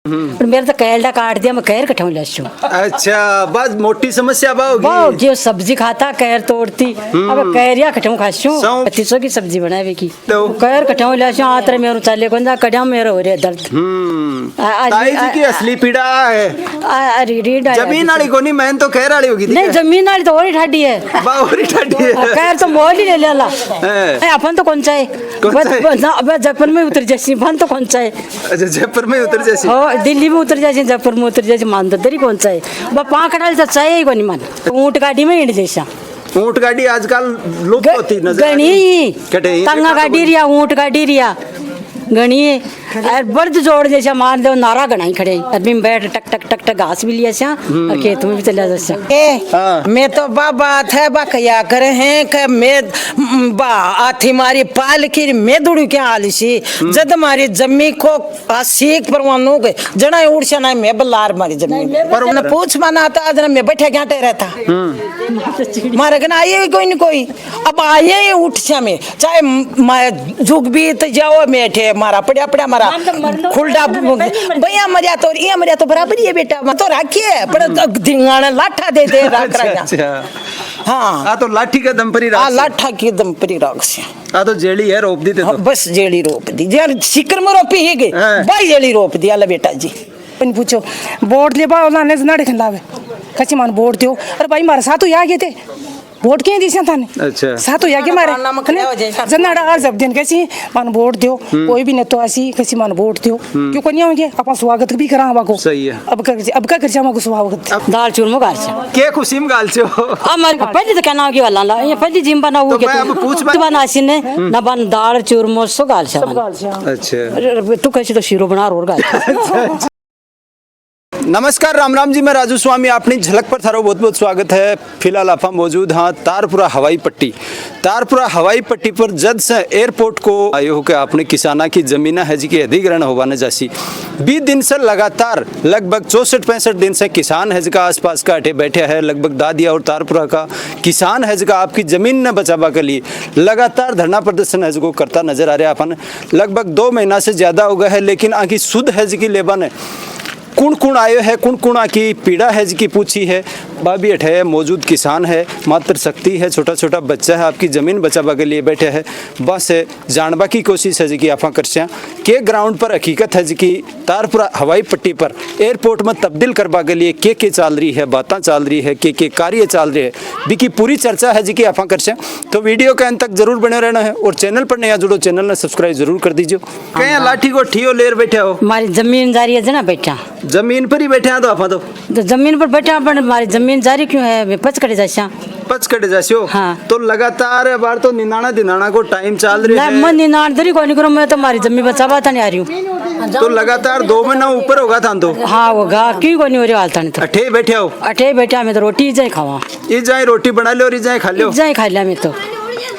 पर मेरे तो कैलडा काट दिया, मैं कैर कठाऊ लस्सू। अच्छा, बस मोटी समस्या वाह जो सब्जी खाता कैर तोड़ती, अब कैरिया कठाऊ खासू, 2500 की सब्जी बनावे की कैर कठाऊ लस्सू। आतर मेरे चाले को कड़ा मेरे हो रे दर्द। ताई जी की असली पीड़ा है जमीन वाली कोनी, मैं तो कैर वाली होगी। नहीं जमीन वाली तो और ही ठाडी है, और ही ठाडी है। कैर तो मोल ही ले लेला अपन तो कौन सा है, अब जयपुर में उतर जैसी अपन तो कौन सा है। अच्छा जयपुर में उतर जैसी, दिल्ली में उतर जाए, जयपुर में उतर जाए, मान दरी कौन सा है। पाँच कटाल तो चाहिए को नहीं मान, ऊँट गाड़ी में इंड जैसा। ऊँट गाड़ी आजकल लुप्त होती नजर गणी तंगा गाड़ी रिया, ऊँट गाड़ी रिया गणी बर्द जोड़ जैसा मार दो नारा गणाई खड़े आदमी बैठ टक टक टक टक घास भी लिया सा और खेत में भी चला जा। मैं तो बाबा थे बा कया करे हैं कि मैं बा आथी मारी पाल की मैं दुड़ू क्या आली सी जद मारी जमी को सीख परवानो गए जना उड़सा ना मैं बल्लार मारी जमीन पर उन्हें पूछ माना था आज मैं बैठे क्या रहता मारे कना आइए कोई नहीं कोई अब आइए उठ से में चाहे मैं झुक भी तो जाओ बैठे मारा पड़ा पड़ा मारा खुलडा भैया मरिया तो ये मरिया तो बराबर ये बेटा मैं तो राखिए पर धिंगाना लाठा दे दे राख रहा। हाँ आ तो लाठी का दम पर ही राख, लाठा की दम पर ही राख से आ तो जेड़ी है रोप दी तो बस जेड़ी रोप दी यार सिकर में रोपी ही गई भाई जेड़ी रोप दी अल्लाह बेटा जी पन पूछो बोर्ड ले बा ना ने ना लावे कच्चे मान बोर्ड दो अरे भाई मारे साथ तो या गए थे वोट के दिशा था ने अच्छा साथ हो या के मारे जनाड़ा आज जब दिन कैसी मान वोट दियो कोई भी न तो ऐसी कैसी मान वोट दियो क्यों को नहीं होंगे अपन स्वागत भी करा हवा को सही है। अब का कर जामा को स्वागत दाल चूरमा गाल से के खुशी में गाल से हो अमर पहले तो कहना की वाला ये पहली जिम बनाऊ के मैं अब पूछ बनासी ने न बन दाल चूरमा सो गाल से। अच्छा तू कैसी तो शीरो बना और गाल। नमस्कार राम राम जी, मैं राजू स्वामी अपनी झलक पर थारो बहुत बहुत स्वागत है। फिलहाल आप मौजूद हाँ तारपुरा हवाई पट्टी पर जद से एयरपोर्ट को आयो हो के आपने किसाना की जमीना है जी के अधिग्रहण होवाने जैसी 20 दिन से लगातार लगभग 64-65 दिन से किसान है का आसपास का अटे बैठे है। लगभग दादिया और तारपुरा का किसान है का आपकी जमीन न बचावा के लिए लगातार धरना प्रदर्शन है को करता नजर आ रहा है। अपन लगभग 2 महीना से ज्यादा हो गया है, लेकिन आखिर शुद्ध है की लेबा ने कुण आयो है, कुण की पीड़ा है जिसकी पूछी है। भाभी अठे मौजूद किसान है, मात्र शक्ति है, छोटा छोटा बच्चा है, आपकी ज़मीन बचावा के लिए बैठे है। बस जानवा की कोशिश है जी आप कर के ग्राउंड पर हकीकत है जी तारपुरा हवाई पट्टी पर एयरपोर्ट में तब्दील करवा के लिए के चल रही है, बातें चल रही है, के कार्य चल रहे है बिकी पूरी चर्चा है जी आप कर तो वीडियो के अंत तक जरूर बने रहना है। और चैनल पर नया जुड़ो, चैनल ने सब्सक्राइब जरूर कर दीजिए। कहीं लाठी को ठियो लेर बैठे हो, हमारी जमीन जारी है ना बैठा जमीन पर ही बैठे हैं तो आप तो जमीन पर बैठा पर हमारी जमीन जारी क्यों है, पच कटे जैसा पच कटे जैसे हो। हाँ। तो लगातार बार तो निनाना को टाइम चल रही है। मैं निनाणदरी को नहीं करूं, मैं तो हमारी जमीन बचावा था नहीं आ रही हूँ तो लगातार 2 महीना ऊपर होगा था तो। हाँ होगा क्यों को नहीं हो रही हालता नहीं तो अठे बैठे हो, अठे बैठा मैं तो रोटी जाए खावा, जाए रोटी बना ले और जाए खा लो, जाए खा लिया मैं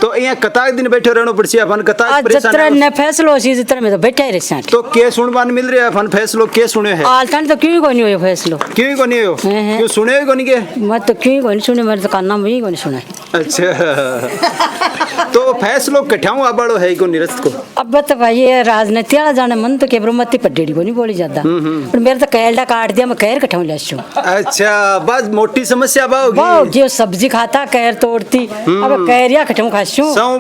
तो यहाँ कताक दिन बैठे रहना पड़सी अपन कताक जितना ने फैसलो सी जितना में तो बैठा ही रहसा। तो के सुनवान मिल रहे अपन फैसलो के सुने है हालता तो क्यों को नहीं हो फैसलो, क्यों को नहीं हो, क्यों सुने को नहीं के मैं तो क्यों को नहीं सुने, मेरे तो काना में ही को नहीं सुना। अच्छा तो फैसलो कठाऊं आबाड़ो है को निरस्त को। अब तो भाई ये राजनीति वाला जाने मन तो केबरो मत पड्डेड़ी को नहीं बोली ज्यादा, पर मेरे तो कैलडा काट दिया, मैं कैर कठाऊं लस्सू। अच्छा बस मोटी समस्या बाओ जो सब्जी खाता कैर तोड़ती, अब कैरिया कठाऊं खासू।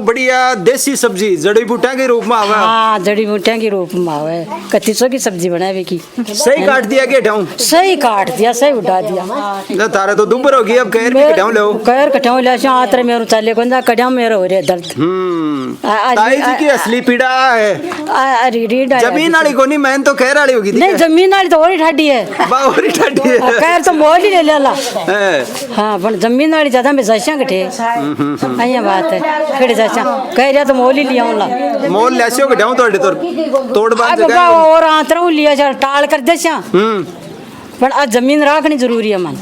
बढ़िया देसी सब्जी जड़ी बूटियां के रूप में आवे। हाँ जड़ी बूटियां के रूप में आवे, 2500 की सब्जी बनावे की। सही काट दिया के ठाऊं, सही काट दिया, सही उठा दिया। तारे तो दुबर होगी, अब कैर भी कठाऊं ले कैर कठाऊं लस्सू आतर मेरे चाले को कड़ा मेरे हो रे दर्द। ताई जी की असली पीड़ा है जमीन वाली को नहीं, मैं तो कैर वाली होगी। नहीं जमीन वाली तो और ही ठाडी है, और ही ठाडी है, कैर तो मोल ही ले लेला। हाँ पर जमीन वाली ज्यादा में जैसा कटे आया बात है खड़े जैसा कह रहा तो मोल ही लिया ला मोल लेसियो कटाऊं तोड़ बात जगह और आंतरा लिया जा टाल कर देसा पर आज जमीन रखनी जरूरी है मन।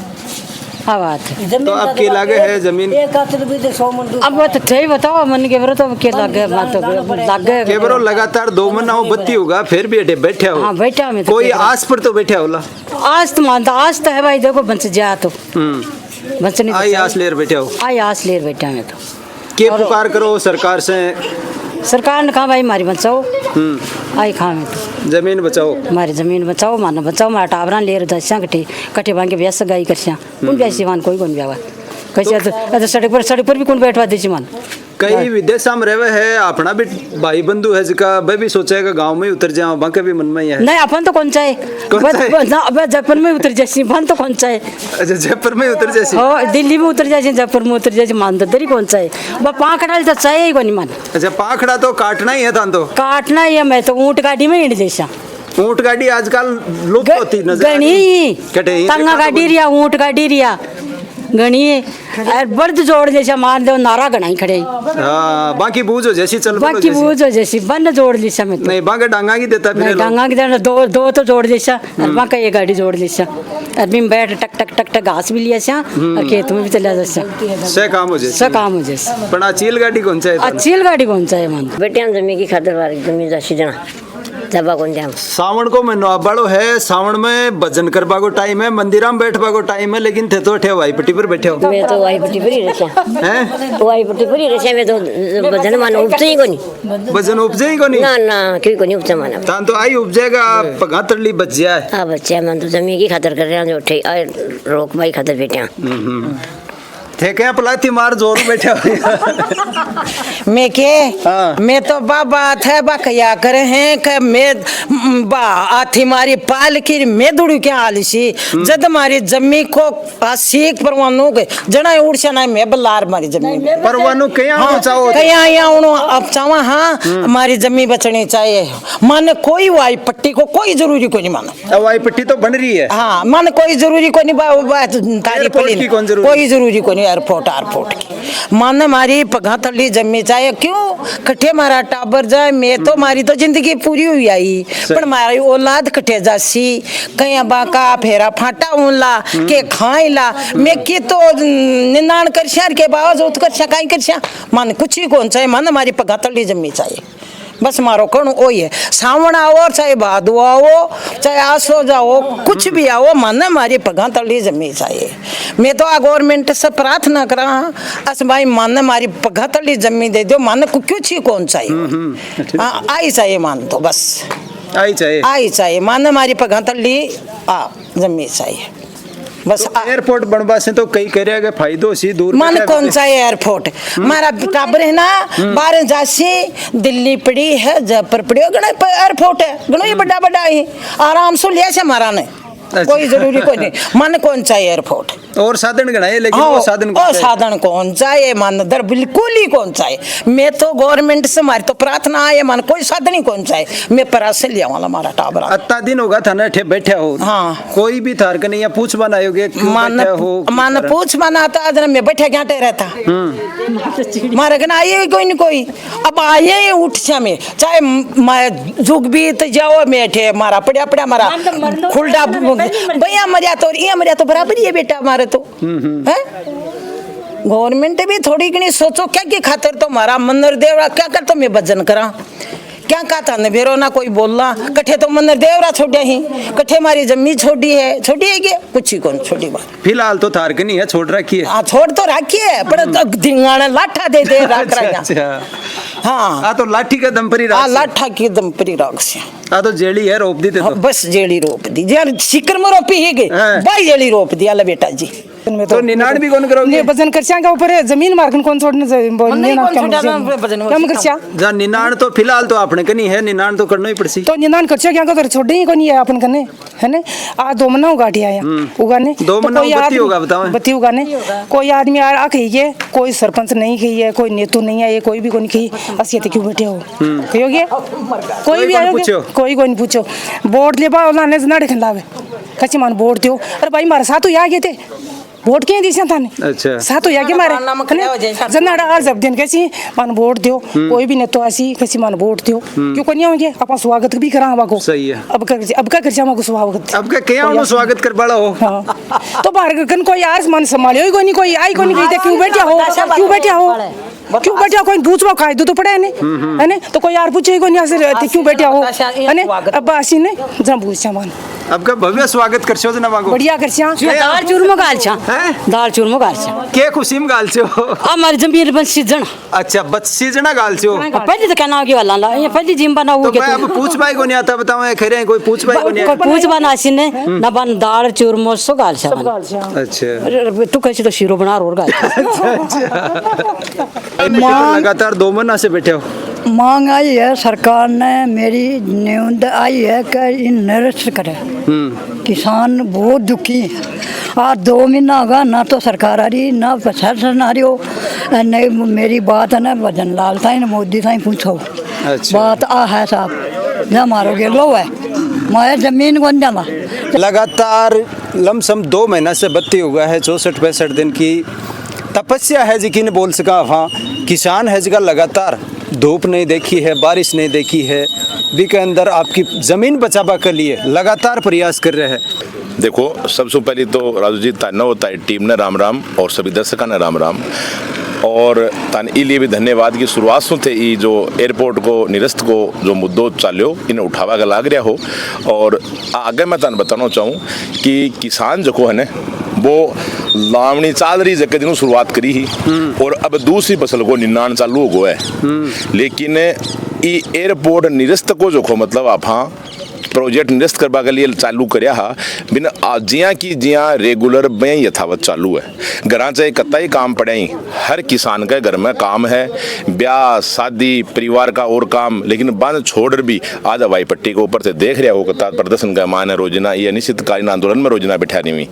हाँ बात है। तो अब के लागे है जमीन, अब तो थे बताओ मन के बरो तो के लागे मत लागे के बरो लगातार 2 महीना हो बत्ती होगा फिर भी अटे बैठे हो। हाँ बैठा मैं कोई आस पर तो बैठे होला, आज तो मानता आज तो है भाई देखो बंच जा तो बंच नहीं आई आस लेर बैठे हो, आई आस लेर बैठा मैं तो के पुकार करो सरकार से सरकार ने कहा भाई हमारी बचाओ आई खा में तो जमीन बचाओ। हमारी जमीन बचाओ माना बचाओ हमारा टावरा ले दस्या कटे कटे बांगे ब्यास गाई करस्या कौन ब्यासी मान कोई कौन ब्यावा कैसे सड़क पर भी कौन बैठवा दे मान कई विदेश में रहे है अपना भी भाई बंधु है जिका भाई भी सोचेगा गांव में ही उतर जाओ बांके भी मन में ही है। नहीं अपन तो कौन चाहे अब जयपुर में उतर जैसी बन तो कौन चाहे। अच्छा जयपुर में उतर जैसी हो दिल्ली में उतर जाए जयपुर में उतर जाए मान दरी कौन चाहे वो पाखड़ा तो चाहे ही कौन मान। अच्छा पाखड़ा तो काटना ही है था तो काटना ही है मैं तो ऊँट गाड़ी में हिंड जैसा ऊँट गाड़ी आजकल लुप्त होती नजर गणी कटे तंगा गाड़ी रिया ऊँट गाड़ी रिया गणी बर्द जोड़ जैसा मार दो नारा गणाई खड़े बाकी बूझो जैसी चल बाकी बूझो जैसी बन जोड़ जैसा मैं नहीं बाकी डांगा की देता फिर डांगा की देना दो तो जोड़ जैसा और बाकी ये गाड़ी जोड़ जैसा आदमी बैठ टक टक टक टक घास भी लिया सा और खेत में भी चला जैसा से काम हो जैसे सब काम हो जैसा पण चील गाड़ी कौन चाहिए अच्छी गाड़ी कौन चाहिए मान बेटे हम जमीन की खातिर वाली जमीन जासी जना जबा कौन जाम सावन को महीनो बड़ो है सावन में भजन करवा को टाइम है मंदिरा में बैठवा को टाइम है लेकिन थे तो ठे वाई पट्टी पर बैठे हो मैं तो वाई पट्टी पर ही रखा हैं वाई पट्टी पर ही रखा मैं तो भजन मानो उपजे ही कोनी भजन उपजे ही कोनी ना ना क्यों कोनी उपजे माना तान तो आई उपजेगा पगा तरली बच जाए हां बच्चा मन तो जमीन की खातिर कर रहे हैं जो ठे रोक भाई खातिर बेटे थे क्या पलाती मार जोर बैठे मैं के हाँ। मैं तो बाबा थे बकया करे हैं कि मैं बा आथी मारी पाल की मैं दुड़ू क्या आलिसी जद मारी जम्मी को सीख परवानो के जना उड़सा ना मैं बलार मारी जम्मी परवानो कया हाँ, चाहो कया या उनो अब चावा हाँ हमारी जम्मी बचनी चाहिए माने कोई वाई पट्टी को कोई जरूरी को नहीं माना वाई पट्टी तो बन रही है हाँ माने कोई जरूरी को नहीं तारी एयरपोर्ट पली की कौन जरूरी? कोई जरूरी को नहीं एयरपोर्ट की माने मारी पगा तली जम्मी चाहिए क्यों कट्ठे मारा टाबर जाए मैं तो मारी तो जिंदगी पूरी हुई आई पर मारी औलाद कट्ठे जासी कहीं बाका फेरा फाटा उनला के खाइला मैं की तो निनान कर शहर के बावजूद कर काई कर मान कुछ ही कौन चाहिए माने मारी पगा तली जम्मी चाहिए बस मारो कौन ओ है सावन आओ चाहे भादो आओ चाहे आसो जाओ कुछ भी आओ मन हमारी पगा तली जमी चाहिए मैं तो आ गवर्नमेंट से प्रार्थना करा अस भाई मन हमारी पगा तली जमी दे दो मन को कुछ ही कौन चाहिए आई चाहिए मान तो बस आई चाहिए मन हमारी पगा तली जमी चाहिए बस तो एयरपोर्ट बनवा से तो कई करेगा फायदो सी दूर मन कौन सा एयरपोर्ट हमारा टाबर है ना बारह जासी दिल्ली पड़ी है जयपुर पड़ी है गणा एयरपोर्ट है गणो ये बड़ा बड़ा है आराम से लिया से हमारा ने कोई जरूरी कोई नहीं मन कौन चाहिए एयरपोर्ट और साधन गणाए लेकिन वो साधन कौन चाहिए मन दर बिल्कुल ही कौन चाहिए मैं तो गवर्नमेंट से हमारी तो प्रार्थना है मन कोई साधन ही कौन चाहिए मैं परा से लिया वाला हमारा टाबरा अत्ता दिन होगा था ना बैठे हो हाँ कोई भी थार नहीं या पूछ बनायोगे मन पूछ बनाता आज मैं बैठे क्या रहता मारे कना आइए कोई नहीं कोई अब आइए उठ से मैं चाहे मैं जुग बीत जाओ बैठे मारा पड़ा पड़ा मारा खुलडा भैया मरिया तो ये मरिया तो बराबर ही है बेटा हमारे तो है गवर्नमेंट भी थोड़ी घनी सोचो क्या की खातिर तो हमारा मंदिर देवरा क्या कर तो मैं भजन करा क्या कहता ने बेरो ना कोई बोलना कठे तो मंदिर देवरा छोड़े ही कठे मारी जमी छोड़ी है कि कुछ ही कौन छोड़ी बात फिलहाल तो थार नहीं है छोड़ रखी है हाँ छोड़ तो रखी है पर धिंगाना लाठा दे रख रहा हाँ तो लाठी का दंपरी लाठा की दंपरी राग से तो जेड़ी है रोप दी तो बस जेड़ी रोप दी यार शिकर में रोपी ही गई भाई जेड़ी रोप दिया ला बेटा जी तो निनाण भी कौन करोगे भजन करछा का ऊपर है जमीन मार्गन कौन छोड़ने जा निनाण तो फिलहाल तो आपने कनी है निनाण तो करना ही पड़सी तो निनाण करछा क्या कर छोड़े ही कोनी है अपन कने है ने आ दो मना उगाटी आया उगाने दो मना बत्ती होगा बताओ बत्ती उगाने कोई आदमी आ कही है कोई सरपंच नहीं कही है कोई नेतू नहीं है कोई भी कोनी कही असियत क्यों बैठे हो कहोगे कोई भी आयो कोई कोई पूछो वोट ले बा ना जना खिलावे कच्चे मान वोट दो अरे भाई मारे साथ आ गए थे वोट के दिशा थाने अच्छा साथ हो जाके मारे जनाड़ा आर जब दिन कैसी मान वोट दियो कोई भी नेतो ऐसी कैसी मान वोट दियो क्यों को नहीं होंगे अपन स्वागत भी करा हवा को सही है अब का करछा को स्वागत अब का क्या उनो स्वागत कर बड़ा हो तो बाहर कन कोई यार मान संभालियो कोई नहीं कोई आई कोई नहीं क्यों बैठा क्यों बैठा कोई पूछवा खाए तो पड़े है ने तो कोई यार पूछे कोई नहीं क्यों बैठा हो है ने अब आसी ने जब पूछा मान आपका भव्य स्वागत कर छो जना मांगो बढ़िया कर दाल चूरमा गाल छा हैं? दाल चूरमा गाल छा के खुशी में गाल छो हमारी जमीन बन सीजन अच्छा बच्ची जना गाल छो पहले तो कहना होगी वाला ला ये पहली जिम बना तो हुआ मैं अब पूछ भाई को नहीं आता बताओ ये खरे कोई पूछ भाई को नहीं कोई आता पूछ बना सीने न बन दाल चूरमा सो गाल छा अच्छा तू कैसे तो शीरो बना रोड गाल लगातार 2 महीना से बैठे हो मांग आई है सरकार ने मेरी न्यूनत आई है कि इन निरस्त करे। किसान बहुत दुखी है। आज 2 महीना होगा ना तो सरकार आ रही ना प्रशासन आ रही हो नहीं। मेरी बात है ना भजन लाल था मोदी था पूछो अच्छा। बात आ है साहब जहाँ मारोगे लो है मैं जमीन कौन जाना। लगातार लमसम 2 महीना से बत्ती हुआ है 64-65 दिन की तपस्या है जी की बोल सका। हाँ किसान है जिसका लगातार धूप नहीं देखी है बारिश नहीं देखी है भी के अंदर आपकी ज़मीन बचावा के लिए लगातार प्रयास कर रहे हैं। देखो सबसे पहले तो राजू जी ताना होता है टीम ने राम राम और सभी दर्शकों ने राम राम और तान लिए भी धन्यवाद की शुरुआत से थे ये जो एयरपोर्ट को निरस्त को जो मुद्दों चाल्यो इन्हें उठावा का लाग रहा हो। और आगे मैं तान बताना चाहूँ कि किसान जो है ना वो लावणी चाल रही जगह दिन शुरुआत करी ही और अब दूसरी फसल को निन्नान चालू हो गया है। लेकिन ये एयरपोर्ट निरस्त को जो मतलब आप हाँ प्रोजेक्ट निरस्त करवा के लिए चालू करया हा बिना जिया की जिया रेगुलर में यथावत चालू है। घर चाहे कत्ता ही काम पड़े हर किसान के घर में काम है ब्याह शादी परिवार का और काम लेकिन बंद छोड़ भी आज हवाई पट्टी के ऊपर से देख रहा हो कत्ता प्रदर्शन का मान है रोजना ये अनिश्चितकालीन आंदोलन में रोजना बैठा नहीं हुई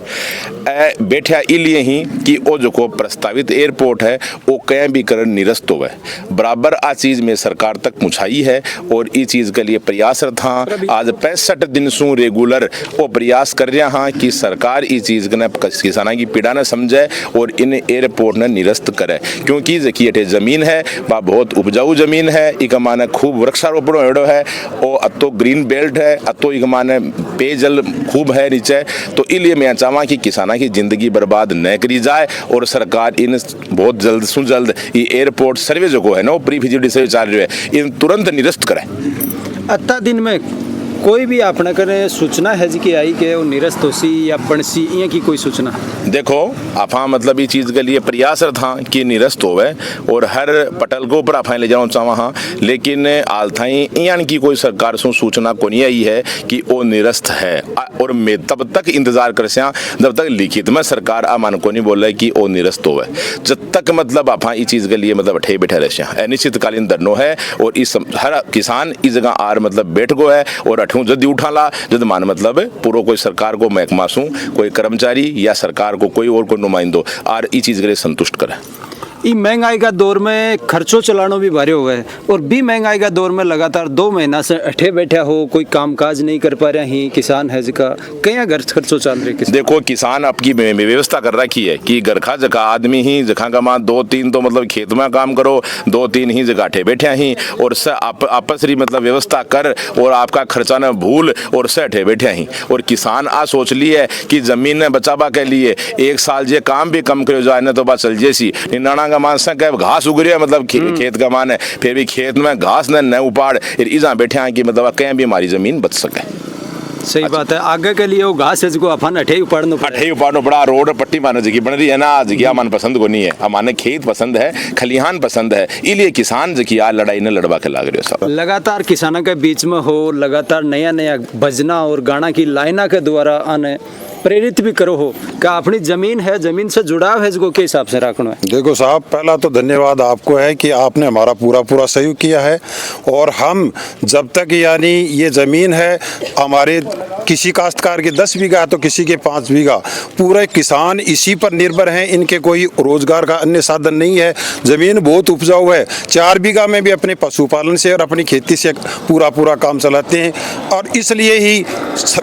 बैठा इसलिए ही कि वो जो को प्रस्तावित एयरपोर्ट है वो कहीं भी कर निरस्त हो बराबर आ चीज़ में सरकार तक पहुँचाई है और इस चीज़ के लिए प्रयासरत हाँ। आज 65 दिन से रेगुलर वो प्रयास कर रहे हाँ कि सरकार इस चीज़ ने किसानों की पीड़ा न समझे और इन एयरपोर्ट ने निरस्त करे क्योंकि देखिए ज़मीन है वह बहुत उपजाऊ ज़मीन है एक माने खूब वृक्षारोपण हो है और अतो ग्रीन बेल्ट है अतो एक माने पेयजल खूब है नीचे। तो इसलिए मैं चाहवा कि किसानों की ज़िंदगी बर्बाद न करी जाए और सरकार इन बहुत जल्द से जल्द ये एयरपोर्ट सर्वे जो है ना वो प्री फिजिबिलिटी सर्वे चल रही है इन तुरंत निरस्त करे। अत्ता दिन में कोई भी अपना करे सूचना है जी की आई के वो निरस्त होसी या बनसी ये की कोई सूचना देखो आप हाँ मतलब ये चीज़ के लिए प्रयासरत हाँ कि निरस्त होवे और हर पटल को ऊपर आप ले जाओ चाहवा हाँ लेकिन आल थाई यानी की कोई सरकार से सूचना को नहीं आई है कि वो निरस्त है और मैं तब तक इंतजार कर सया जब तक लिखित में सरकार अमान को नहीं बोल रहा कि वो निरस्त होवे जब तक मतलब आप हाँ इस चीज़ के लिए मतलब अठे बैठे रहे अनिश्चितकालीन धरनो है और इस हर किसान इस जगह आर मतलब बैठ गो है और अठू जल्दी उठा ला जब मान मतलब पूरा कोई सरकार को महकमा सू कोई कर्मचारी या सरकार को कोई और कोई नुमाइंदो और इस चीज़ के लिए संतुष्ट करे। ये महंगाई का दौर में खर्चों चलाना भी भारी हो गए और भी महंगाई का दौर में लगातार 2 महीना से अठे बैठा हो कोई कामकाज नहीं कर पा रहे ही किसान है जिका कई घर खर्चों चल रहे। देखो किसान आपकी व्यवस्था कर रखी है कि घर का जगह आदमी ही जगह का मान 2-3 तो मतलब खेत में काम करो 2-3 ही जगह अठे बैठे ही और से आपस ही मतलब व्यवस्था कर और आपका खर्चा न भूल और से अठे बैठे ही और किसान आ सोच ली है कि जमीन ने बचावा के लिए 1 साल जे काम भी कम करो जाए न तो बात चल जैसी निन्नाना का मान से घास उग रही है मतलब खेत का मान है फिर भी खेत में घास न उपाड़ इजा बैठे हैं कि मतलब कहीं भी हमारी जमीन बच सके। सही बात है आगे के लिए वो घास है जिसको अपन अठे उपाड़नो पड़ा रोड पट्टी मानो जगह बन रही है ना जगह मान पसंद को नहीं है हमारे खेत पसंद है खलिहान पसंद है इसलिए किसान जगह लड़ाई ने लड़वा के लाग रहे हो सब लगातार किसानों के बीच में हो लगातार नया नया भजना और गाना की लाइना के द्वारा आने प्रेरित भी करो हो कि अपनी जमीन है जमीन से जुड़ाव है इसको के हिसाब से रखना है। देखो साहब पहला तो धन्यवाद आपको है कि आपने हमारा पूरा सहयोग किया है और हम जब तक यानी ये ज़मीन है हमारे किसी काश्तकार के 10 बीघा तो किसी के 5 बीघा पूरे किसान इसी पर निर्भर हैं इनके कोई रोजगार का अन्य साधन नहीं है। ज़मीन बहुत उपजाऊ है 4 बीघा में भी अपने पशुपालन से और अपनी खेती से पूरा काम चलाते हैं और इसलिए ही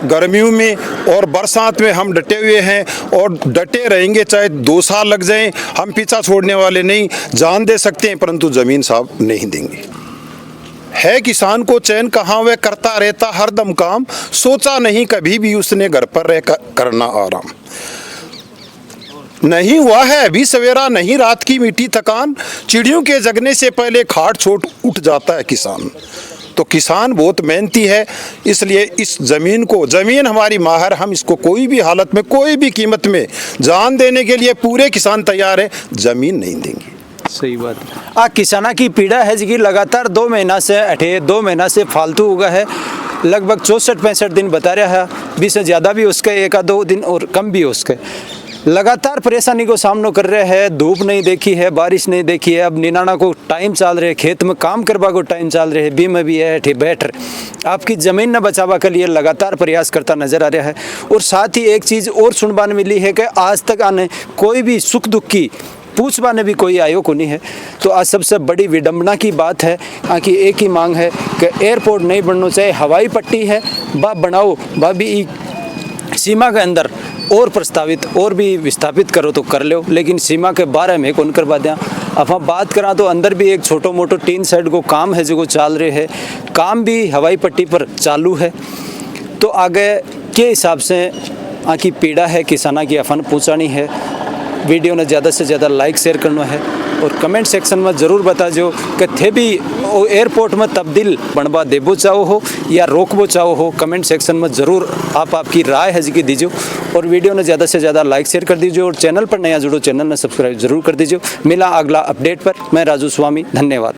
गर्मियों में और बरसात में हम डटे हुए हैं और डटे रहेंगे चाहे 2 साल लग जाएं हम पीछा छोड़ने वाले नहीं। जान दे सकते हैं परंतु ज़मीन साहब नहीं देंगे। है किसान को चैन कहाँ वह करता रहता हरदम काम सोचा नहीं कभी भी उसने घर पर रह करना आराम। नहीं हुआ है अभी सवेरा नहीं रात की मीठी थकान चिड़ियों के जगने से पहले खाट छोड़ उठ जाता है किसान। तो किसान बहुत मेहनती है, इसलिए इस ज़मीन हमारी माहर, हम इसको कोई भी हालत में कोई भी कीमत में जान देने के लिए पूरे किसान तैयार है, ज़मीन नहीं देंगे। सही बात। किसाना की पीड़ा है जी, लगातार 2 महीना से 2 महीना से फालतू उगा है, लगभग 64-65 दिन बता रहा है, 20 से ज़्यादा भी उसके, 1-2 दिन और कम भी उसके। लगातार परेशानी को सामना कर रहे हैं, धूप नहीं देखी है, बारिश नहीं देखी है, अब निनाना को टाइम चल रहे, खेत में काम करवा को टाइम चल रहे, बी में भी है बैठ आपकी ज़मीन न बचावा के लिए लगातार प्रयास करता नजर आ रहा है। और साथ ही एक चीज़ और सुनवान मिली है कि आज तक आने कोई भी सुख दुख की पूछवाने भी कोई आयो को नहीं है। तो आज सबसे बड़ी विडंबना की बात है कि एक ही मांग है कि एयरपोर्ट नहीं बनना चाहिए, हवाई पट्टी है बा बनाओ, बा भी सीमा के अंदर और प्रस्तावित और भी विस्थापित करो तो कर लो, लेकिन सीमा के बारे में कौन करवा दें। अब हम बात करा तो अंदर भी एक छोटो मोटो टीन साइड को काम है जो चल रहे है, काम भी हवाई पट्टी पर चालू है। तो आगे के हिसाब से की पीड़ा है किसाना की अफन पहुँचानी है। वीडियो ने ज़्यादा से ज़्यादा लाइक शेयर करना है और कमेंट सेक्शन में ज़रूर बता जो कि थे भी एयरपोर्ट में तब्दील बनवा देबो चाहो हो या रोकबो चाहो हो। कमेंट सेक्शन में ज़रूर आपकी राय है जी दीजिए और वीडियो ने ज़्यादा से ज़्यादा लाइक शेयर कर दीजिए और चैनल पर नया जुड़ो, चैनल ने सब्सक्राइब जरूर कर दीजिए। मिला अगला अपडेट पर, मैं राजू स्वामी, धन्यवाद।